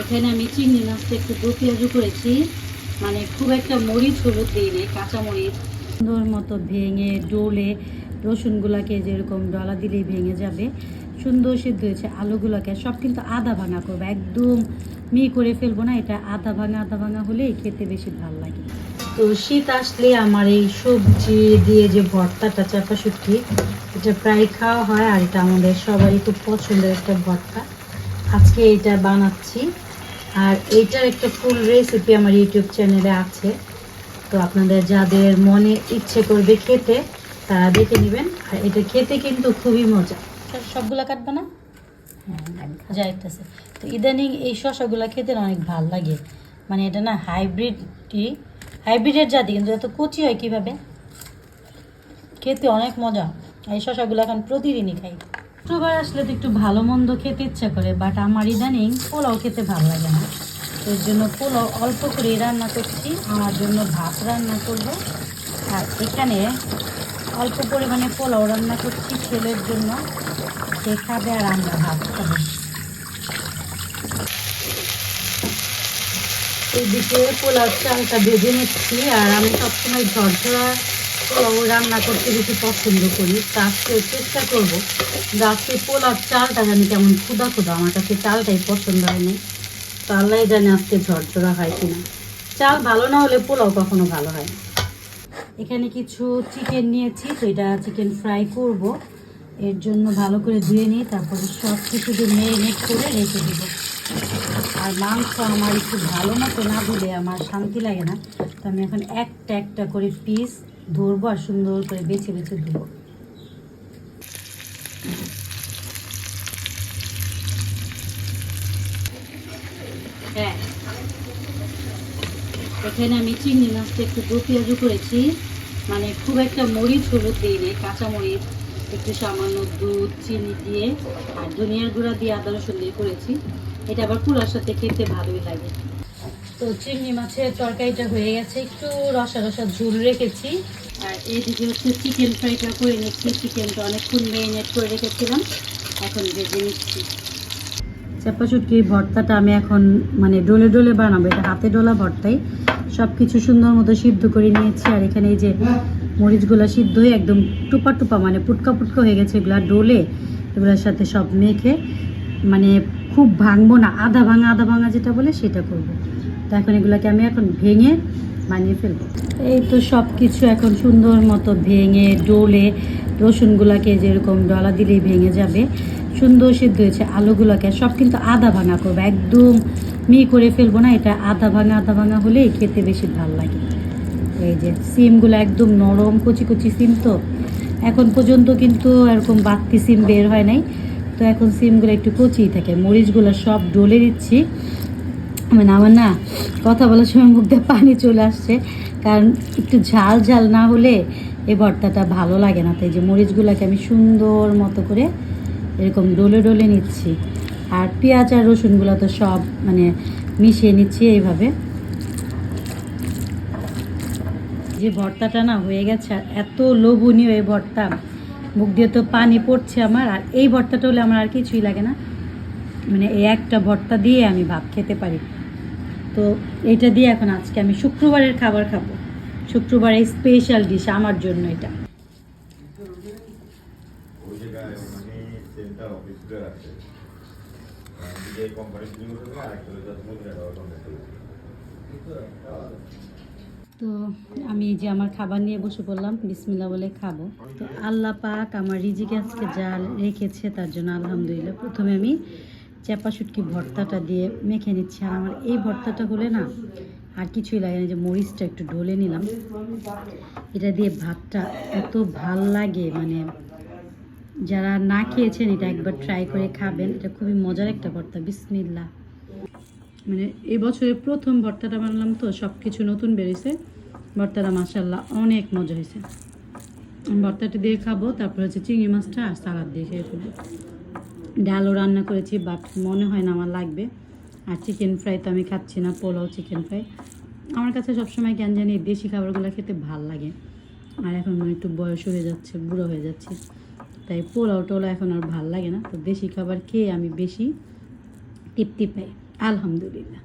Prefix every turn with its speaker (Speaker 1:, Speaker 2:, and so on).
Speaker 1: এখানে আমি চিংড়ি মাছটা একটু দো পেঁয়াজু করেছি, মানে খুব একটা মরিচ হলুদ দিইনি, কাঁচা মরিচ সুন্দর মতো ভেঙে ডোলে রসুনগুলাকে যেরকম ডলা দিলেই ভেঙে যাবে, সুন্দর সিদ্ধ হয়েছে। আলুগুলোকে সব কিন্তু আধা ভাঙা করবো, একদম করে ফেলবো না, এটা আধা ভাঙা হলেই খেতে বেশি ভালো লাগে। তো শীত আসলে আমার এই সবজি দিয়ে যে ভর্তাটা চাপা শুটকি, এটা প্রায় খাওয়া হয়, আর এটা আমাদের সবারই খুব পছন্দের একটা ভর্তা। আজকে এটা বানাচ্ছি, আর এইটার একটা ফুল রেসিপি আমার ইউটিউব চ্যানেলে আছে, তো আপনাদের যাদের মনে ইচ্ছে করবে খেতে তারা দেখে নেবেন। আর এটা খেতে কিন্তু খুবই মজা। সবগুলা কাটবে না? হ্যাঁ, যাইতেছে। তো ইদানিং এই শশাগুলা খেতে অনেক ভালো লাগে, মানে এটা না হাইব্রিডের জাতি, কিন্তু এত কচি হয় কীভাবে, খেতে অনেক মজা। এই শশাগুলো এখন প্রতিদিনই খাই। শুক্রবার আসলে তো একটু ভালো মন্দ খেতে ইচ্ছা করে, বাট আমার ইদানিং পোলাও খেতে ভালো লাগে না, এর জন্য পোলাও অল্প করে রান্না করছি। আমার জন্য ভাত রান্না করব, আর এখানে অল্প পরিমাণে পোলাও রান্না করছি ছেলের জন্য, সে খাবে আর আমরা ভাত খাবো। এইদিকে পোলাও চালটা ভেজে নিচ্ছি, আর আমি সবসময় ঝরঝরা পোলাও রান্না করতে বেশি পছন্দ করি, তা আজকে চেষ্টা করবো। আজকে পোলাও চালটা জানি কেমন ক্ষুদা ক্ষুদা, আমার কাছে চালটাই পছন্দ হয়নি, তো আল্লাহ জানে আজকে ঝরঝরা হয় কিনা। চাল ভালো না হলে পোলাও কখনো ভালো হয় না। এখানে কিছু চিকেন নিয়েছি, তো এটা চিকেন ফ্রাই করব, এর জন্য ভালো করে ধুয়ে নিই, তারপরে সব কিছু দিয়ে ম্যারিনেট করে রেখে দিব। আর মাংস আমার একটু ভালো মতো না ধুলে আমার শান্তি লাগে না, তো আমি এখন একটা একটা করে পিস ধরবো আর সুন্দর করে বেছে বেছে ধুবো। হ্যাঁ, এখানে আমি চিংড়ি মাছটা একটু দো পেঁয়াজু করেছি, মানে খুব একটা মরিচ হলুদ দিইনি, কাঁচা মরিচ একটু সামান্য দুধ চিনি দিয়ে আর ধনিয়ার গুঁড়া দিয়ে আদা রসুন দিয়ে করেছি। এটা আবার পুরার সাথে খেতে ভালোই লাগে। তো চিংড়ি মাছের তরকারিটা হয়ে গেছে, একটু রসা রসা ঝোল রেখেছি, আর এইদিকে হচ্ছে চিকেন ফ্রাইটা করে নিচ্ছি। চিকেনটা অনেকক্ষণ ম্যারিনেট করে রেখেছিলাম, এখন ভেজে নিচ্ছি। চাপা শুটকির ভর্তাটা আমি এখন মানে ডোলে ডোলে বানাবো, এটা হাতে ডোলা ভর্তাই। সব কিছু সুন্দর মতো সিদ্ধ করে নিয়েছি, আর এখানে এই যে মরিচগুলো সিদ্ধ হয়ে একদম টুপা টুপা মানে পুটকা পুটকা হয়ে গেছে, এগুলা ডোলে এগুলোর সাথে সব মেখে, মানে খুব ভাঙবো না, আধা ভাঙা যেটা বলে সেটা করব। তো এখন এগুলোকে আমি এখন ভেঙে বানিয়ে ফেলবো। এই তো সব কিছু এখন সুন্দর মতো ভেঙে ডোলে রসুনগুলোকে যেরকম ডলা দিলেই ভেঙে যাবে, সুন্দর সিদ্ধ হয়েছে। আলুগুলোকে সব কিন্তু আধা ভাঙা করবো, একদম করে ফেলবো না, এটা আধা ভাঙা হলেই খেতে বেশি ভালো লাগে। এই যে সিমগুলো একদম নরম কচি কচি সিম, তো এখন পর্যন্ত কিন্তু এরকম বাড়তি সিম বের হয় নাই, তো এখন সিমগুলো একটু কচিই থাকে। মরিচগুলো সব ডলে দিচ্ছি, মানে আমার না কথা বলার সময় মুখ দিয়ে পানি চলে আসছে, কারণ একটু ঝাল ঝাল না হলে এই ভর্তাটা ভালো লাগে না। তাই যে মরিচগুলোকে আমি সুন্দর মতো করে এরকম ডলে ডলে নিচ্ছি, আর পেঁয়াজ আর রসুনগুলো তো সব মানে মিশিয়ে নিচ্ছি এইভাবে। যে ভর্তাটা না হয়ে গেছে, আর এত লোভনীয় এই ভর্তা, মুখ দিয়ে তো পানি পড়ছে আমার। আর এই ভর্তাটা হলে আমার আর কিছুই লাগে না, মানে এই একটা ভর্তা দিয়ে আমি ভাত খেতে পারি। তো এইটা দিয়ে এখন আজকে আমি শুক্রবারের খাবার খাবো, শুক্রবারের স্পেশাল ডিশ আমার জন্য এটা। তো আমি যে আমার খাবার নিয়ে বসে পড়লাম, বিসমিল্লাহ বলে খাবো। তো আল্লাহ পাক আমার রিজিকে আজকে যা রেখেছে তার জন্য আলহামদুলিল্লাহ। প্রথমে আমি চাপা শুটকি ভর্তাটা দিয়ে মেখে নিচ্ছি, আর আমার এই ভর্তাটা হলে না আর কিছুই লাগে না। যে মরিচটা একটু ঢলে নিলাম, এটা দিয়ে ভাতটা এত ভাল লাগে, মানে যারা না খেয়েছেন এটা একবার ট্রাই করে খাবেন, এটা খুবই মজার একটা ভর্তা। বিসমিল্লাহ। মানে এই বছরের প্রথম ভর্তাটা বানালাম, তো সব কিছু নতুন বেরিয়েছে। ভর্তাটা মাশাআল্লাহ অনেক মজা হয়েছে। ভর্তাটা দিয়ে খাবো, তারপর হচ্ছে চিংড়ি মাছটা আর সালাদ দিয়ে খেয়ে ফেলবো। ডালও রান্না করেছি, বাট মনে হয় না আমার লাগবে। আর চিকেন ফ্রাই তো আমি খাচ্ছি না, পোলাও চিকেন ফ্রাই। আমার কাছে সবসময় কেন জানি দেশি খাবারগুলো খেতে ভাল লাগে, আর এখন মনে একটু বয়স হয়ে যাচ্ছে, বুড়ো হয়ে যাচ্ছে, তাই পোলাও টোলাও এখন আর ভাল লাগে না। তো দেশি খাবার খেয়ে আমি বেশি তৃপ্তি পাই। আলহামদুলিল্লাহ।